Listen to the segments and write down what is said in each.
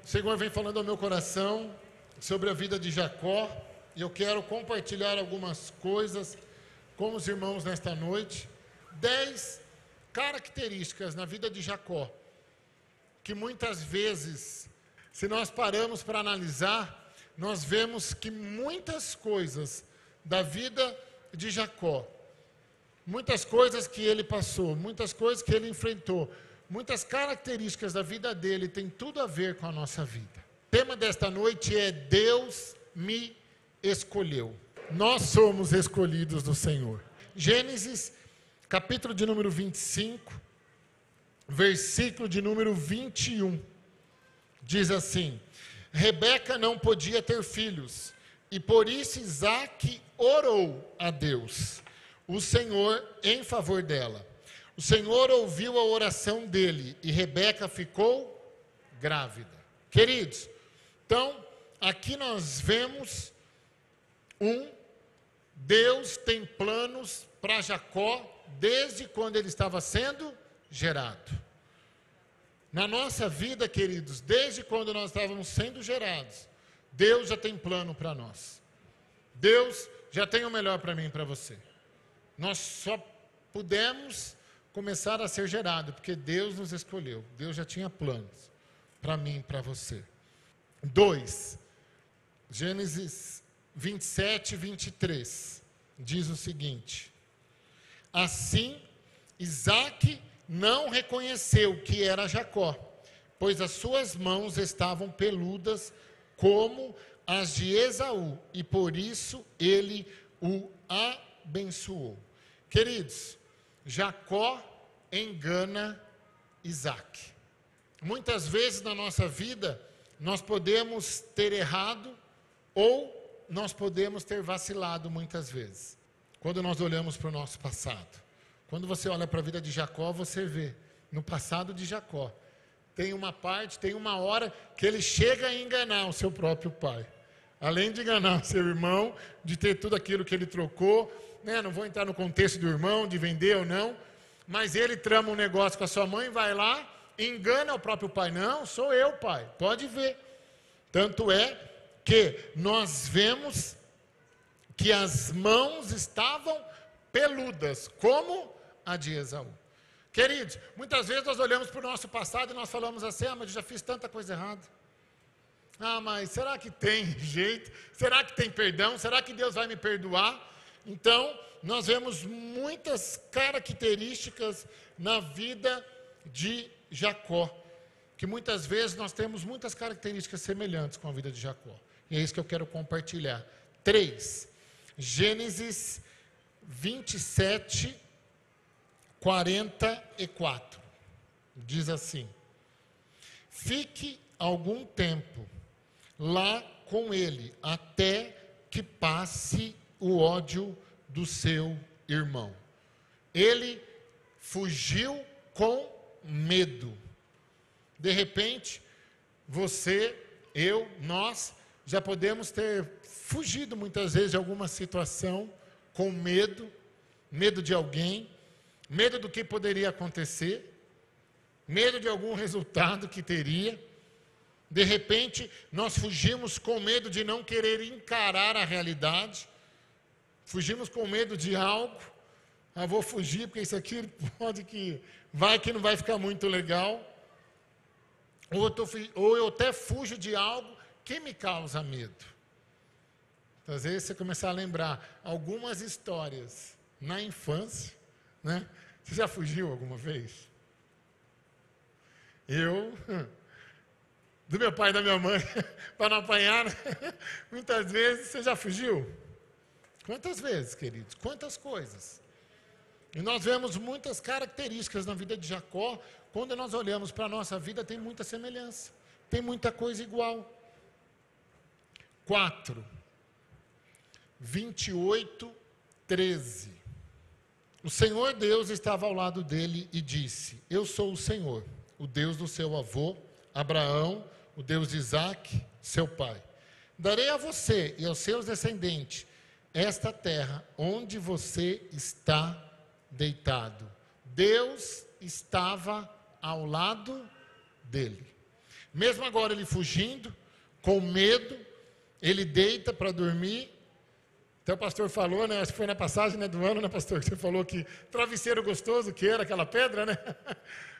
O Senhor vem falando ao meu coração sobre a vida de Jacó, e eu quero compartilhar algumas coisas com os irmãos nesta noite. 10 características na vida de Jacó, que muitas vezes, se nós paramos para analisar, nós vemos que muitas coisas da vida de Jacó, muitas coisas que ele passou, muitas coisas que ele enfrentou, muitas características da vida dele tem tudo a ver com a nossa vida. O tema desta noite é Deus me escolheu. Nós somos escolhidos do Senhor. Gênesis, capítulo de número 25, versículo de número 21. Diz assim: Rebeca não podia ter filhos, e por isso Isaque orou a Deus, o Senhor, em favor dela. O Senhor ouviu a oração dele e Rebeca ficou grávida. Queridos, então, aqui nós vemos Deus tem planos para Jacó desde quando ele estava sendo gerado. Na nossa vida, queridos, desde quando nós estávamos sendo gerados, Deus já tem plano para nós. Deus já tem o melhor para mim e para você. Nós só pudemos começar a ser gerado, porque Deus nos escolheu. Deus já tinha planos para mim e para você. 2, Gênesis 27, 23, diz o seguinte: Assim, Isaque não reconheceu que era Jacó, pois as suas mãos estavam peludas como as de Esaú, e por isso ele o abençoou. Queridos, Jacó engana Isaque. Muitas vezes na nossa vida, nós podemos ter errado ou nós podemos ter vacilado muitas vezes. Quando nós olhamos para o nosso passado. Quando você olha para a vida de Jacó, você vê, no passado de Jacó, tem uma parte, tem uma hora que ele chega a enganar o seu próprio pai. Além de enganar o seu irmão, de ter tudo aquilo que ele trocou, né? Não vou entrar no contexto do irmão, de vender ou não, mas ele trama um negócio com a sua mãe, vai lá, engana o próprio pai. Não, sou eu, pai, pode ver. Tanto é que nós vemos que as mãos estavam peludas, como a de Esaú. Queridos, muitas vezes nós olhamos para o nosso passado e nós falamos assim: mas eu já fiz tanta coisa errada. Mas será que tem jeito? Será que tem perdão? Será que Deus vai me perdoar? Então, nós vemos muitas características na vida de Jacó, que muitas vezes nós temos muitas características semelhantes com a vida de Jacó. E é isso que eu quero compartilhar. 3, Gênesis 27, 44. Diz assim: Fique algum tempo lá com ele, até que passe o ódio do seu irmão. Ele fugiu com medo. De repente, você, eu, nós, já podemos ter fugido muitas vezes de alguma situação com medo, medo de alguém, medo do que poderia acontecer, medo de algum resultado que teria. De repente, nós fugimos com medo de não querer encarar a realidade, fugimos com medo de algo. Vou fugir porque isso aqui pode que não vai ficar muito legal. Ou eu até fujo de algo que me causa medo. Então, às vezes você começar a lembrar algumas histórias na infância, né? Você já fugiu alguma vez? Do meu pai e da minha mãe, para não apanhar, né? Muitas vezes. Você já fugiu? Quantas vezes, queridos? Quantas coisas? E nós vemos muitas características na vida de Jacó. Quando nós olhamos para a nossa vida, tem muita semelhança, tem muita coisa igual. 4, 28, 13. O Senhor Deus estava ao lado dele e disse: Eu sou o Senhor, o Deus do seu avô Abraão, o Deus de Isaque, seu pai. Darei a você e aos seus descendentes esta terra onde você está deitado. Deus estava ao lado dele. Mesmo agora ele fugindo, com medo, ele deita para dormir. Até o pastor falou, né? Acho que foi na passagem, né, do ano, né, pastor? Que você falou que travesseiro gostoso que era aquela pedra, né?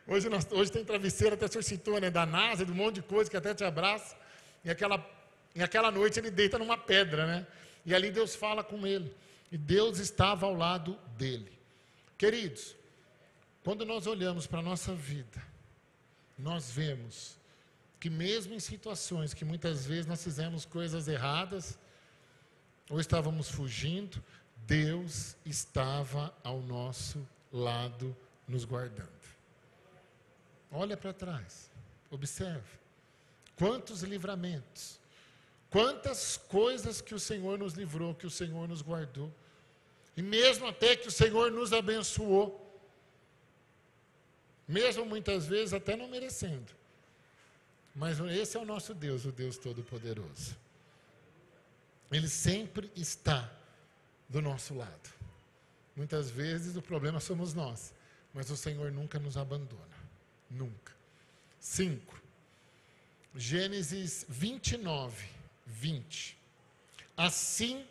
Hoje tem travesseiro, até o senhor citou, né? Da NASA, de um monte de coisa que até te abraça. E aquela noite ele deita numa pedra, né? E ali Deus fala com ele. E Deus estava ao lado dele. Queridos, quando nós olhamos para a nossa vida, nós vemos que mesmo em situações que muitas vezes nós fizemos coisas erradas, ou estávamos fugindo, Deus estava ao nosso lado, nos guardando. Olha para trás, observe. Quantos livramentos, quantas coisas que o Senhor nos livrou, que o Senhor nos guardou. E mesmo até que o Senhor nos abençoou. Mesmo muitas vezes até não merecendo. Mas esse é o nosso Deus, o Deus Todo-Poderoso. Ele sempre está do nosso lado. Muitas vezes o problema somos nós, mas o Senhor nunca nos abandona. Nunca. 5. Gênesis 29, 20. Assim,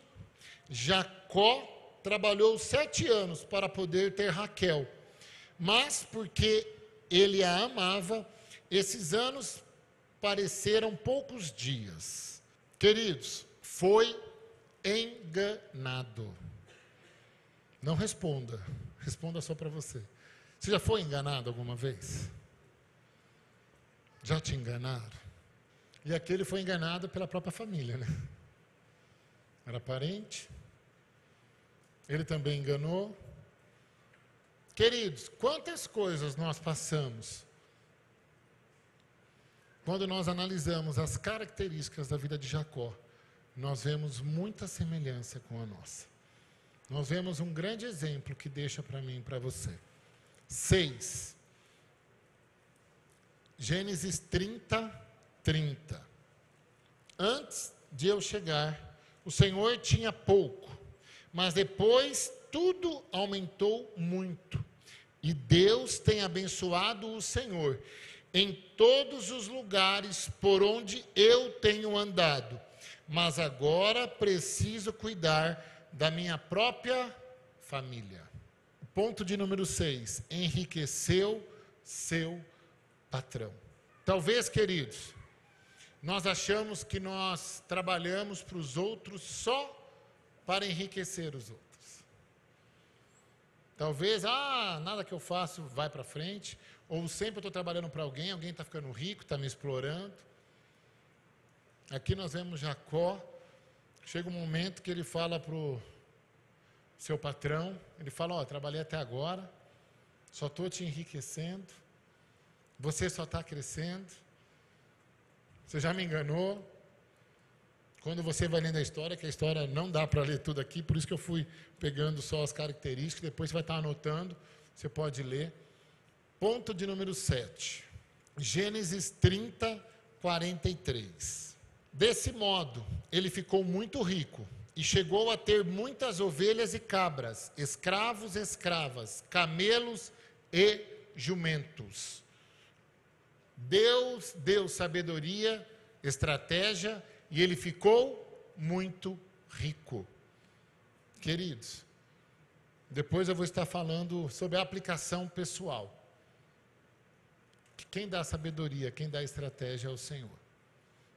Jacó trabalhou 7 anos para poder ter Raquel, mas porque ele a amava, esses anos pareceram poucos dias. Queridos, foi enganado. Não responda, responda só para você. Você já foi enganado alguma vez? Já te enganaram? E aquele foi enganado pela própria família, né? Era parente. Ele também enganou. Queridos, quantas coisas nós passamos quando nós analisamos as características da vida de Jacó, nós vemos muita semelhança com a nossa. Nós vemos um grande exemplo que deixa para mim e para você. 6. Gênesis 30, 30. Antes de eu chegar, o Senhor tinha pouco, mas depois tudo aumentou muito. E Deus tem abençoado o Senhor em todos os lugares por onde eu tenho andado. Mas agora preciso cuidar da minha própria família. Ponto de número 6. Enriqueceu seu patrão. Talvez, queridos, nós achamos que nós trabalhamos para os outros só para enriquecer os outros. Talvez, nada que eu faço vai para frente, ou sempre eu estou trabalhando para alguém está ficando rico, está me explorando. Aqui nós vemos Jacó, chega um momento que ele fala para o seu patrão, ele fala, trabalhei até agora, só estou te enriquecendo, você só está crescendo, você já me enganou. Quando você vai lendo a história, que a história não dá para ler tudo aqui, por isso que eu fui pegando só as características, depois você vai estar anotando, você pode ler. Ponto de número 7, Gênesis 30, 43. Desse modo, ele ficou muito rico e chegou a ter muitas ovelhas e cabras, escravos e escravas, camelos e jumentos. Deus deu sabedoria, estratégia, e ele ficou muito rico. Queridos, depois eu vou estar falando sobre a aplicação pessoal. Quem dá sabedoria, quem dá estratégia é o Senhor.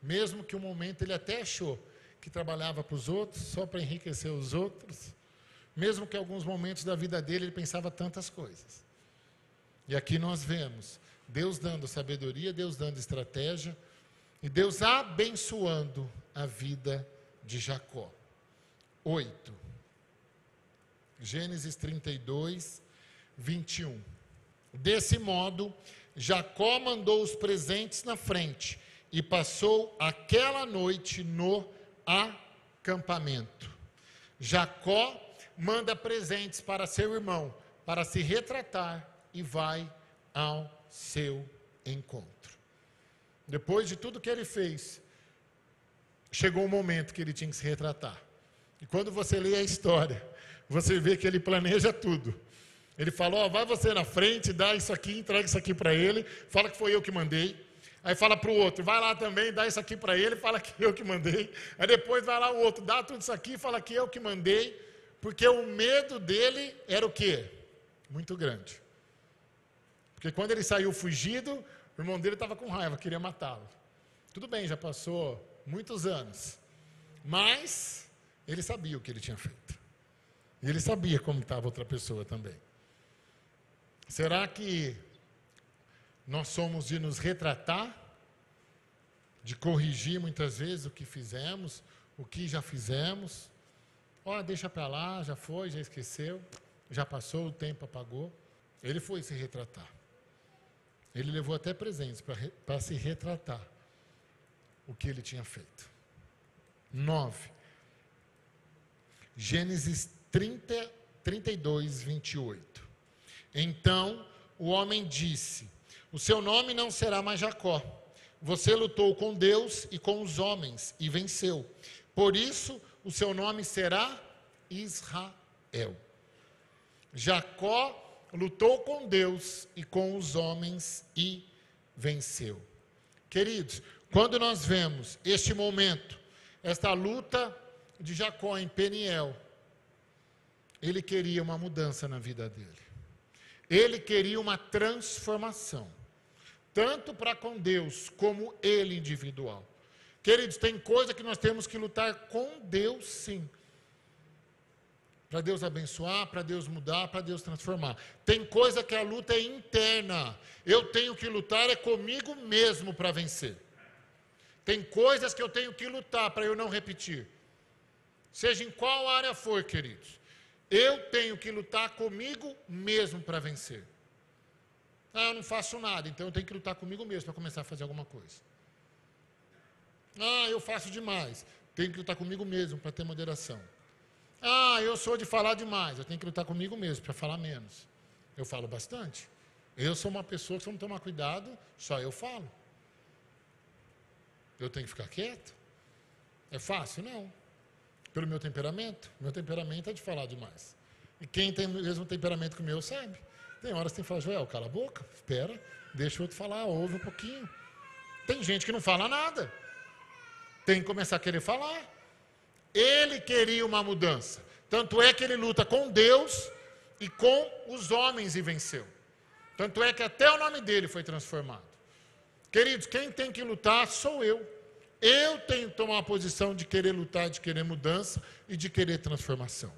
Mesmo que um momento ele até achou que trabalhava para os outros, só para enriquecer os outros, mesmo que em alguns momentos da vida dele ele pensava tantas coisas. E aqui nós vemos Deus dando sabedoria, Deus dando estratégia, e Deus abençoando a vida de Jacó. 8. Gênesis 32, 21. Desse modo, Jacó mandou os presentes na frente e passou aquela noite no acampamento. Jacó manda presentes para seu irmão, para se retratar, e vai ao seu encontro. Depois de tudo que ele fez, chegou um momento que ele tinha que se retratar. E quando você lê a história, você vê que ele planeja tudo. Ele fala, vai você na frente, dá isso aqui, entrega isso aqui para ele, fala que foi eu que mandei. Aí fala para o outro, vai lá também, dá isso aqui para ele, fala que eu que mandei. Aí depois vai lá o outro, dá tudo isso aqui, fala que eu que mandei. Porque o medo dele era o quê? Muito grande. Porque quando ele saiu fugido, o irmão dele estava com raiva, queria matá-lo. Tudo bem, já passou muitos anos. Mas ele sabia o que ele tinha feito. E ele sabia como estava outra pessoa também. Será que nós somos de nos retratar? De corrigir muitas vezes o que fizemos, o que já fizemos? Deixa para lá, já foi, já esqueceu, já passou, o tempo apagou. Ele foi se retratar. Ele levou até presentes para se retratar o que ele tinha feito. 9. Gênesis 32, 28. Então o homem disse: o seu nome não será mais Jacó. Você lutou com Deus e com os homens e venceu. Por isso o seu nome será Israel. Jacó lutou com Deus e com os homens e venceu. Queridos, quando nós vemos este momento, esta luta de Jacó em Peniel, ele queria uma mudança na vida dele. Ele queria uma transformação, tanto para com Deus como ele individual. Queridos, tem coisa que nós temos que lutar com Deus, sim. Para Deus abençoar, para Deus mudar, para Deus transformar. Tem coisa que a luta é interna. Eu tenho que lutar comigo mesmo para vencer. Tem coisas que eu tenho que lutar para eu não repetir. Seja em qual área for, queridos. Eu tenho que lutar comigo mesmo para vencer. Eu não faço nada, então eu tenho que lutar comigo mesmo para começar a fazer alguma coisa. Eu faço demais. Tenho que lutar comigo mesmo para ter moderação. Eu sou de falar demais. Eu tenho que lutar comigo mesmo para falar menos. Eu falo bastante. Eu sou uma pessoa que, se eu não tomar cuidado, só eu falo. Eu tenho que ficar quieto? É fácil? Não. Pelo meu temperamento? Meu temperamento é de falar demais. E quem tem o mesmo temperamento que o meu sabe. Tem horas que tem que falar: Joel, cala a boca, espera, deixa o outro falar, ouve um pouquinho. Tem gente que não fala nada. Tem que começar a querer falar. Ele queria uma mudança. Tanto é que ele luta com Deus e com os homens e venceu. Tanto é que até o nome dele foi transformado. Queridos, quem tem que lutar sou eu. Eu tenho que tomar uma posição de querer lutar, de querer mudança e de querer transformação.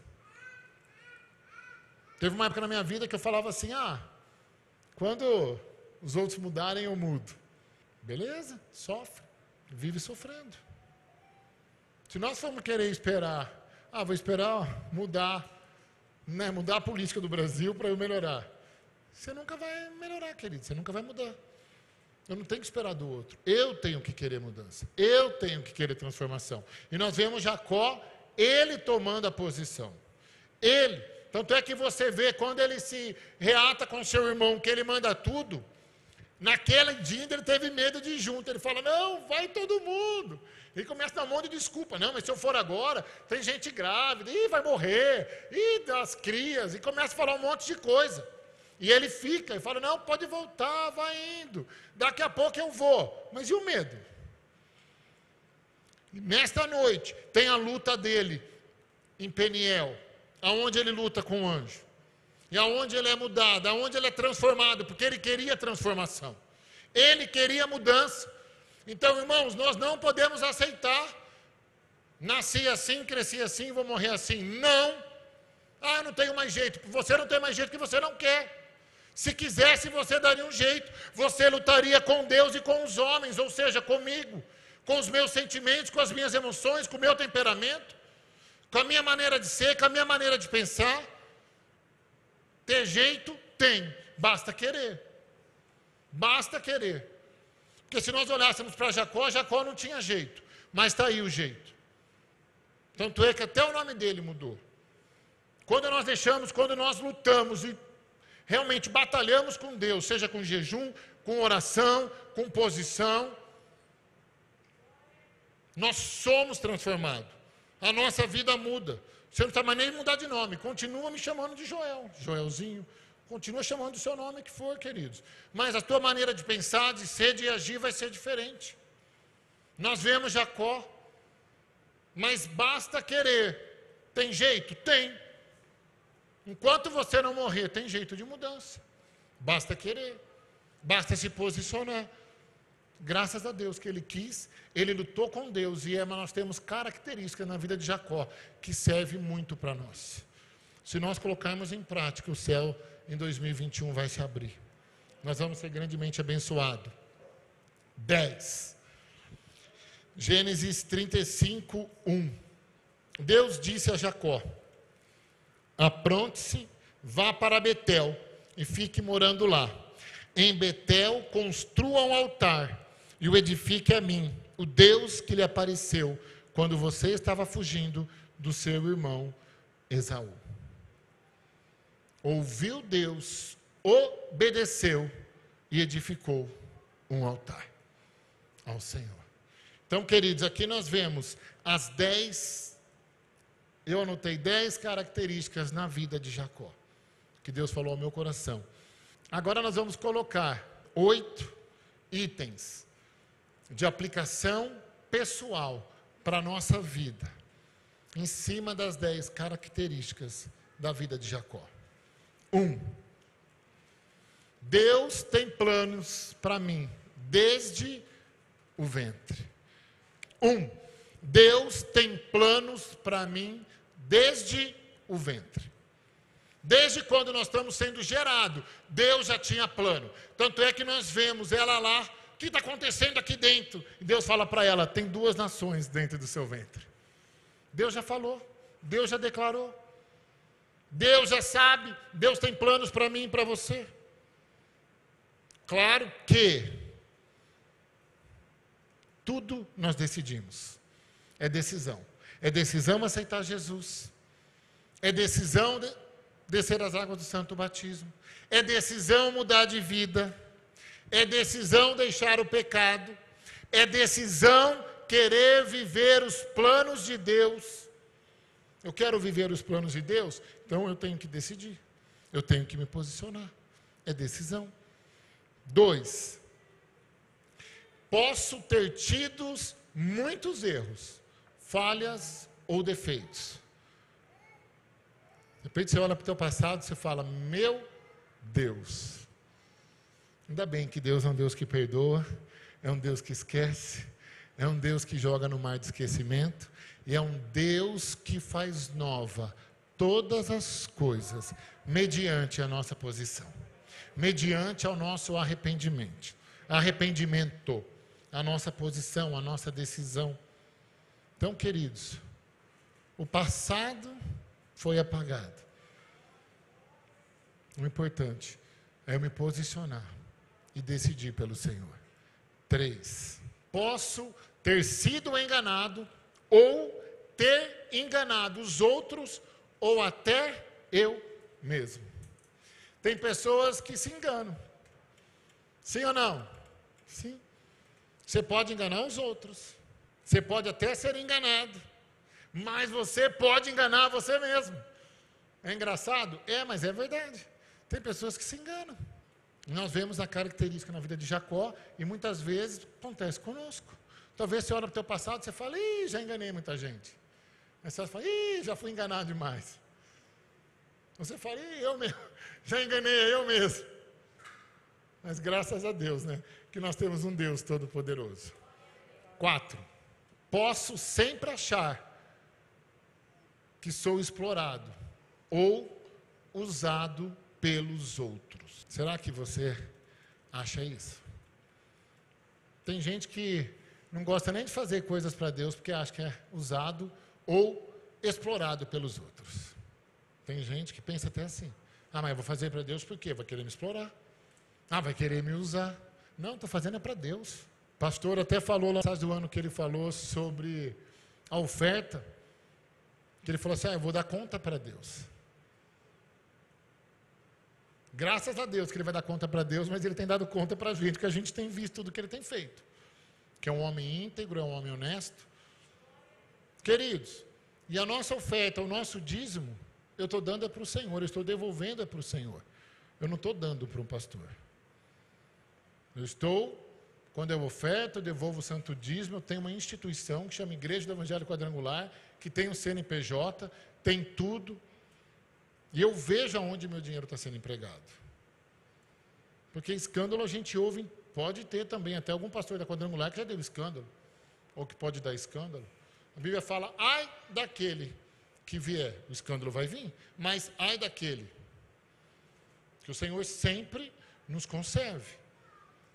Teve uma época na minha vida que eu falava assim: quando os outros mudarem, eu mudo. Beleza, sofre, vive sofrendo. Se nós formos querer esperar, vou esperar mudar a política do Brasil para eu melhorar. Você nunca vai melhorar, querido, você nunca vai mudar. Eu não tenho que esperar do outro. Eu tenho que querer mudança. Eu tenho que querer transformação. E nós vemos Jacó, ele tomando a posição. Ele. Tanto é que você vê, quando ele se reata com seu irmão, que ele manda tudo, naquele dia ele teve medo de ir junto. Ele fala: não, vai todo mundo. Ele começa a dar um monte de desculpa. Não, mas se eu for agora, tem gente grávida, vai morrer, das crias, e começa a falar um monte de coisa. E ele fica, e fala: não, pode voltar, vai indo, daqui a pouco eu vou. Mas e o medo? Nesta noite, tem a luta dele em Peniel, aonde ele luta com o anjo, e aonde ele é mudado, aonde ele é transformado, porque ele queria transformação, ele queria mudança. Então, irmãos, nós não podemos aceitar: nasci assim, cresci assim, vou morrer assim. Não. Eu não tenho mais jeito. Você não tem mais jeito porque você não quer. Se quisesse, você daria um jeito. Você lutaria com Deus e com os homens, ou seja, comigo, com os meus sentimentos, com as minhas emoções, com o meu temperamento, com a minha maneira de ser, com a minha maneira de pensar. Ter jeito? Tem. Basta querer. Basta querer. Porque se nós olhássemos para Jacó, Jacó não tinha jeito. Mas está aí o jeito. Tanto é que até o nome dele mudou. Quando nós lutamos e realmente batalhamos com Deus, seja com jejum, com oração, com posição, nós somos transformados. A nossa vida muda. Você não está mais nem mudar de nome. Continua me chamando de Joel. Joelzinho, Continua chamando o seu nome que for, queridos. Mas a tua maneira de pensar, de ser, de agir vai ser diferente. Nós vemos Jacó, mas basta querer. Tem jeito? Tem. Enquanto você não morrer, tem jeito de mudança. Basta querer. Basta se posicionar. Graças a Deus que ele quis, ele lutou com Deus. E nós temos características na vida de Jacó que serve muito para nós. Se nós colocarmos em prática, o céu em 2021 vai se abrir. Nós vamos ser grandemente abençoados. 10. Gênesis 35, 1. Deus disse a Jacó: apronte-se, vá para Betel e fique morando lá. Em Betel construa um altar e o edifique a mim, o Deus que lhe apareceu quando você estava fugindo do seu irmão Esaú. Ouviu Deus, obedeceu e edificou um altar ao Senhor. Então, queridos, aqui nós vemos as 10, eu anotei 10 características na vida de Jacó, que Deus falou ao meu coração. Agora nós vamos colocar 8 itens de aplicação pessoal para a nossa vida, em cima das 10 características da vida de Jacó. 1. Deus tem planos para mim desde o ventre. Deus tem planos para mim desde o ventre. Desde quando nós estamos sendo gerados, Deus já tinha plano. Tanto é que nós vemos ela lá, o que está acontecendo aqui dentro? E Deus fala para ela, tem 2 nações dentro do seu ventre. Deus já falou, Deus já declarou. Deus já sabe, Deus tem planos para mim e para você. Claro que tudo nós decidimos. É decisão. É decisão aceitar Jesus. É decisão descer as águas do santo batismo. É decisão mudar de vida. É decisão deixar o pecado. É decisão querer viver os planos de Deus. Eu quero viver os planos de Deus, então eu tenho que decidir. Eu tenho que me posicionar. É decisão. 2. Posso ter tido muitos erros, falhas ou defeitos. De repente você olha para o teu passado e você fala, meu Deus. Ainda bem que Deus é um Deus que perdoa, é um Deus que esquece, é um Deus que joga no mar de esquecimento, e é um Deus que faz nova todas as coisas, mediante a nossa posição, mediante ao nosso arrependimento, a nossa posição, a nossa decisão. Então, queridos, o passado foi apagado. O importante é eu me posicionar e decidir pelo Senhor. 3. Posso ter sido enganado ou ter enganado os outros ou até eu mesmo. Tem pessoas que se enganam. Sim ou não? Sim. Você pode enganar os outros. Você pode até ser enganado. Mas você pode enganar você mesmo. É engraçado? É, mas é verdade. Tem pessoas que se enganam. Nós vemos a característica na vida de Jacó e muitas vezes acontece conosco. Talvez você olha para o teu passado e você fala, ih, já enganei muita gente. Aí você fala, ih, já fui enganado demais. Você fala, ih, eu mesmo, já enganei eu mesmo. Mas graças a Deus, né, que nós temos um Deus todo-poderoso. 4. Posso sempre achar que sou explorado ou usado pelos outros. Será que você acha isso? Tem gente que não gosta nem de fazer coisas para Deus porque acha que é usado ou explorado pelos outros. Tem gente que pensa até assim. Ah, mas eu vou fazer para Deus por quê? Vai querer me explorar. Ah, vai querer me usar. Não, estou fazendo é para Deus. O pastor até falou lá no do ano que ele falou sobre a oferta. Que ele falou assim, eu vou dar conta para Deus. Graças a Deus que ele vai dar conta para Deus, mas ele tem dado conta para a gente, que a gente tem visto tudo que ele tem feito. Que é um homem íntegro, é um homem honesto. Queridos, e a nossa oferta, o nosso dízimo, eu estou dando é para o Senhor, eu estou devolvendo é para o Senhor. eu não estou dando para um pastor. Eu estou, quando eu oferto, eu devolvo o santo dízimo, eu tenho uma instituição que chama Igreja do Evangelho Quadrangular, que tem um CNPJ, tem tudo, e eu vejo aonde meu dinheiro está sendo empregado. Porque escândalo a gente ouve, pode ter também, até algum pastor da Quadrangular que já deu escândalo, ou que pode dar escândalo. A Bíblia fala, ai daquele que vier, o escândalo vai vir, mas ai daquele, que o Senhor sempre nos conserve.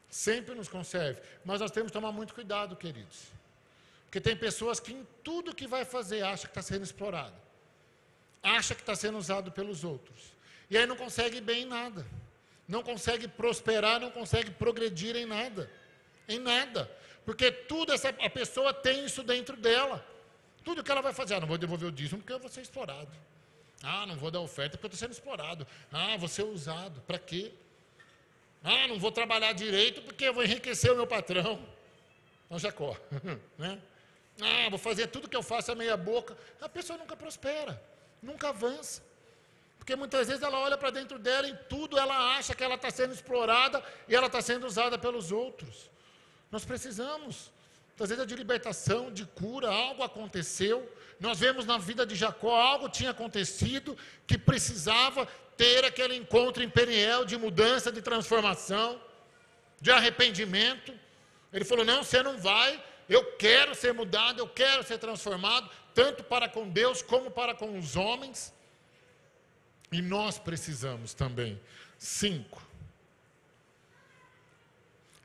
Sempre nos conserve. Mas nós temos que tomar muito cuidado, queridos. Porque tem pessoas que em tudo que vai fazer acha que está sendo explorado. Acha que está sendo usado pelos outros. E aí não consegue ir bem em nada. Não consegue prosperar, não consegue progredir em nada. Em nada. Porque tudo a pessoa tem isso dentro dela. Tudo que ela vai fazer. Não vou devolver o dízimo porque eu vou ser explorado. Não vou dar oferta porque eu estou sendo explorado. Vou ser usado. Para quê? Não vou trabalhar direito porque eu vou enriquecer o meu patrão. Não, Jacó. Né? Vou fazer tudo que eu faço a meia boca. A pessoa nunca prospera, nunca avança. Porque muitas vezes ela olha para dentro dela e em tudo ela acha que ela está sendo explorada e ela está sendo usada pelos outros. Nós precisamos, muitas vezes, de libertação, de cura, algo aconteceu. Nós vemos na vida de Jacó, algo tinha acontecido que precisava ter aquele encontro em Peniel de mudança, de transformação, de arrependimento. Ele falou, não, você não vai, eu quero ser mudado, eu quero ser transformado, tanto para com Deus como para com os homens. E nós precisamos também. 5.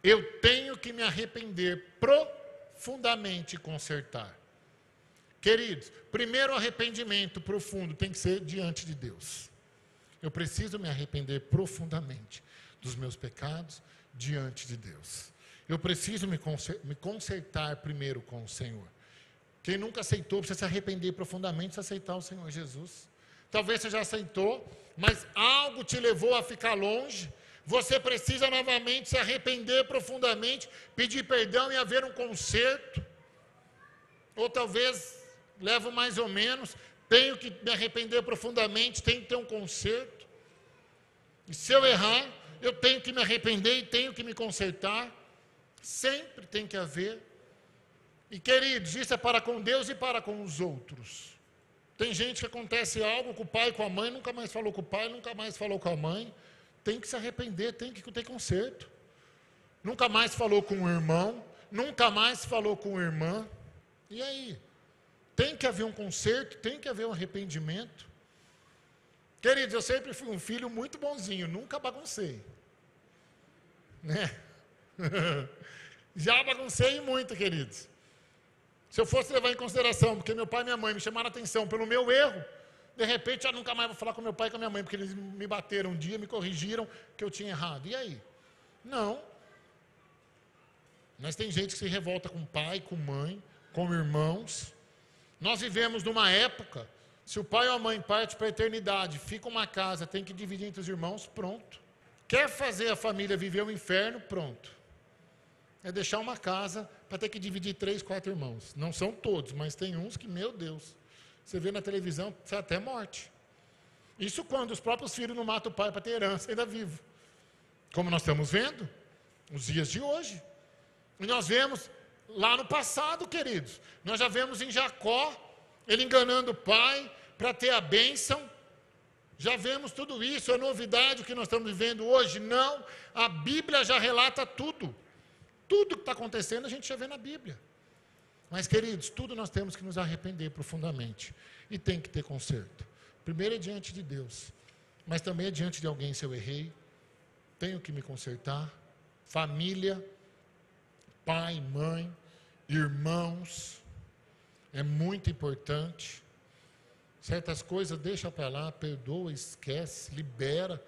Eu tenho que me arrepender profundamente e consertar. Queridos, primeiro arrependimento profundo tem que ser diante de Deus. Eu preciso me arrepender profundamente dos meus pecados diante de Deus. Eu preciso me consertar primeiro com o Senhor. Quem nunca aceitou precisa se arrepender profundamente, se aceitar o Senhor Jesus. Talvez você já aceitou, mas algo te levou a ficar longe. Você precisa novamente se arrepender profundamente, pedir perdão e haver um conserto. Ou talvez, levo mais ou menos, tenho que me arrepender profundamente, tenho que ter um conserto. E se eu errar, eu tenho que me arrepender e tenho que me consertar. Sempre tem que haver. E queridos, isso é para com Deus e para com os outros. Tem gente que acontece algo com o pai e com a mãe, nunca mais falou com o pai, nunca mais falou com a mãe. Tem que se arrepender, tem que ter conserto. Nunca mais falou com o irmão, nunca mais falou com a irmã. E aí? Tem que haver um conserto, tem que haver um arrependimento. Queridos, eu sempre fui um filho muito bonzinho, nunca baguncei. Né? Já baguncei muito, queridos. Se eu fosse levar em consideração, porque meu pai e minha mãe me chamaram a atenção pelo meu erro, de repente eu nunca mais vou falar com meu pai e com a minha mãe, porque eles me bateram um dia, me corrigiram que eu tinha errado. E aí? Não. Mas tem gente que se revolta com pai, com mãe, com irmãos. Nós vivemos numa época, se o pai ou a mãe parte para a eternidade, fica uma casa, tem que dividir entre os irmãos, pronto. Quer fazer a família viver o inferno, pronto. É deixar uma casa para ter que dividir 3, 4 irmãos. Não são todos, mas tem uns que, meu Deus, você vê na televisão, sai até morte. Isso quando os próprios filhos não matam o pai para ter herança ainda vivo. Como nós estamos vendo, nos dias de hoje. E nós vemos lá no passado, queridos. Nós já vemos em Jacó, ele enganando o pai para ter a bênção. Já vemos tudo isso, é novidade o que nós estamos vivendo hoje? Não, a Bíblia já relata tudo. Tudo que está acontecendo a gente já vê na Bíblia. Mas, queridos, tudo nós temos que nos arrepender profundamente. E tem que ter conserto. Primeiro é diante de Deus. Mas também é diante de alguém se eu errei. Tenho que me consertar. Família, pai, mãe, irmãos. É muito importante. Certas coisas deixa para lá, perdoa, esquece, libera.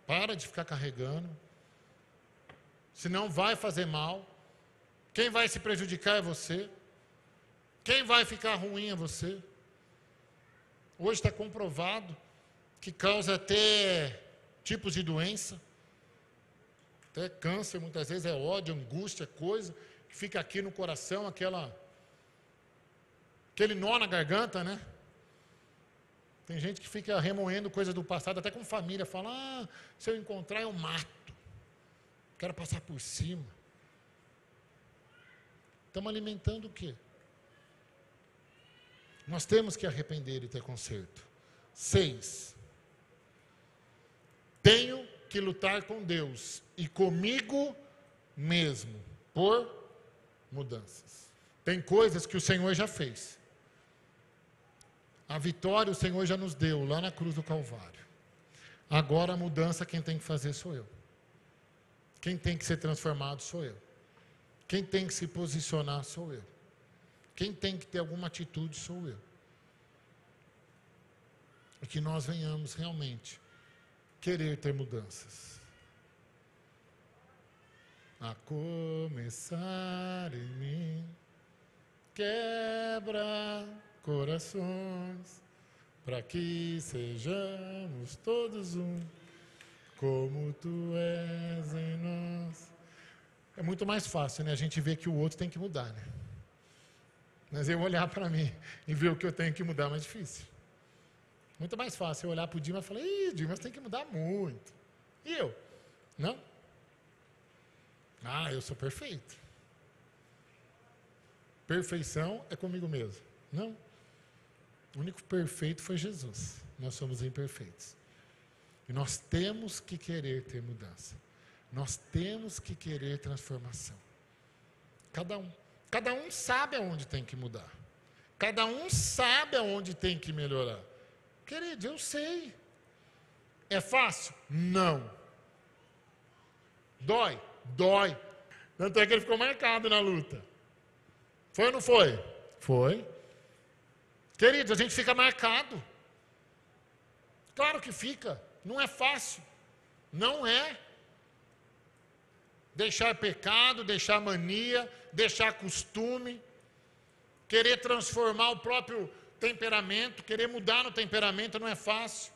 Para de ficar carregando. Senão vai fazer mal. Quem vai se prejudicar é você. Quem vai ficar ruim é você. Hoje está comprovado que causa até tipos de doença. Até câncer, muitas vezes é ódio, angústia, coisa que fica aqui no coração, aquele nó na garganta, né? Tem gente que fica remoendo coisas do passado, até com família, fala, se eu encontrar eu mato. Quero passar por cima. Estamos alimentando o quê? Nós temos que arrepender e ter conserto. 6. Tenho que lutar com Deus e comigo mesmo por mudanças. Tem coisas que o Senhor já fez. A vitória o Senhor já nos deu lá na cruz do Calvário. Agora a mudança quem tem que fazer sou eu. Quem tem que ser transformado sou eu. Quem tem que se posicionar sou eu. Quem tem que ter alguma atitude sou eu. E que nós venhamos realmente querer ter mudanças. A começar em mim, quebra corações, para que sejamos todos um, como tu és em nós. É muito mais fácil, né? A gente ver que o outro tem que mudar, né? Mas eu olhar para mim e ver o que eu tenho que mudar é mais difícil. Muito mais fácil eu olhar para o Dimas e falar, Dimas tem que mudar muito. E eu? Não? Eu sou perfeito. Perfeição é comigo mesmo. Não. O único perfeito foi Jesus. Nós somos imperfeitos. E nós temos que querer ter mudança. Nós temos que querer transformação. Cada um. Cada um sabe aonde tem que mudar. Cada um sabe aonde tem que melhorar. Querido, eu sei. É fácil? Não. Dói? Dói. Tanto é que ele ficou marcado na luta. Foi ou não foi? Foi. Querido, a gente fica marcado. Claro que fica. Não é fácil. Não é. Deixar pecado, deixar mania, deixar costume, querer transformar o próprio temperamento, querer mudar no temperamento não é fácil.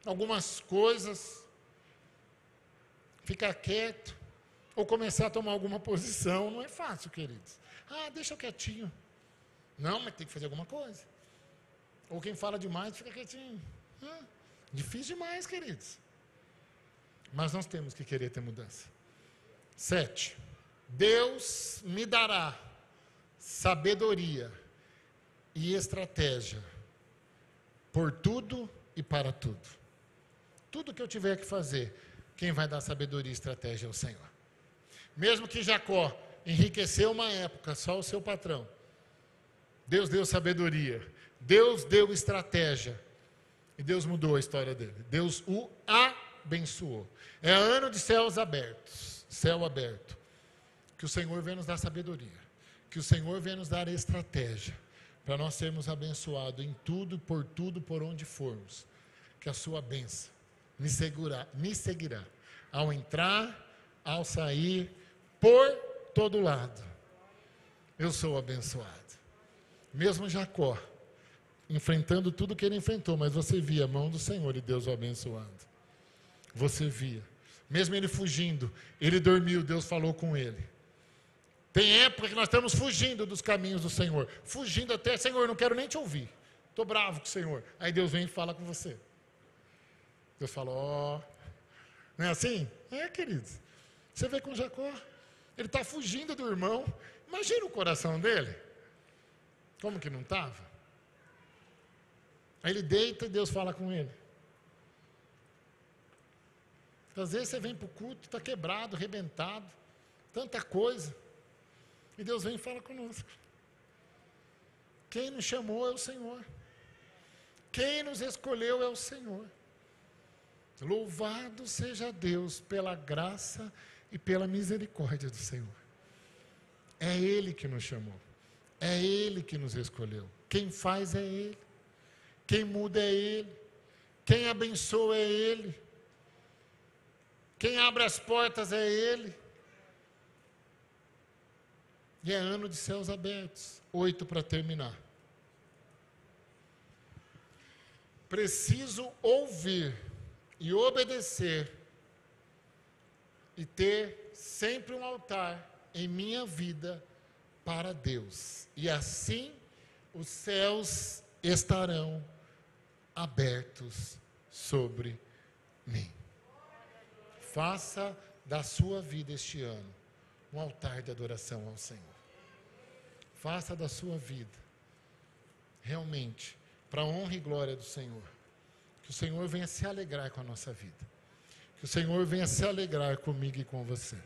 Algumas coisas, ficar quieto, ou começar a tomar alguma posição, não é fácil, queridos. Deixa eu quietinho. Não, mas tem que fazer alguma coisa. Ou quem fala demais, fica quietinho. Difícil demais, queridos. Mas nós temos que querer ter mudança. 7. Deus me dará sabedoria e estratégia por tudo e para tudo. Tudo que eu tiver que fazer, quem vai dar sabedoria e estratégia é o Senhor. Mesmo que Jacó enriqueceu uma época, só o seu patrão, Deus deu sabedoria, Deus deu estratégia, e Deus mudou a história dele. Deus o abençoou. É ano de céus abertos. Céu aberto, que o Senhor venha nos dar sabedoria, que o Senhor venha nos dar estratégia, para nós sermos abençoados em tudo, por onde formos, que a sua bênção me seguirá, ao entrar, ao sair, por todo lado, eu sou abençoado. Mesmo Jacó, enfrentando tudo que ele enfrentou, mas você via a mão do Senhor e Deus o abençoando, você via. Mesmo ele fugindo, ele dormiu, Deus falou com ele. Tem época que nós estamos fugindo dos caminhos do Senhor. Fugindo até, Senhor, não quero nem te ouvir. Estou bravo com o Senhor. Aí Deus vem e fala com você. Deus fala, não é assim? É, queridos. Você vê com Jacó, ele está fugindo do irmão. Imagina o coração dele. Como que não estava? Aí ele deita e Deus fala com ele. Às vezes você vem para o culto, está quebrado, arrebentado, tanta coisa. E Deus vem e fala conosco. Quem nos chamou é o Senhor. Quem nos escolheu é o Senhor. Louvado seja Deus pela graça e pela misericórdia do Senhor. É Ele que nos chamou. É Ele que nos escolheu. Quem faz é Ele. Quem muda é Ele. Quem abençoa é Ele. Quem abre as portas é Ele. E é ano de céus abertos. 8 para terminar. Preciso ouvir e obedecer e ter sempre um altar em minha vida para Deus. E assim os céus estarão abertos sobre mim. Faça da sua vida este ano um altar de adoração ao Senhor. Faça da sua vida, realmente, para a honra e glória do Senhor. Que o Senhor venha se alegrar com a nossa vida. Que o Senhor venha se alegrar comigo e com você.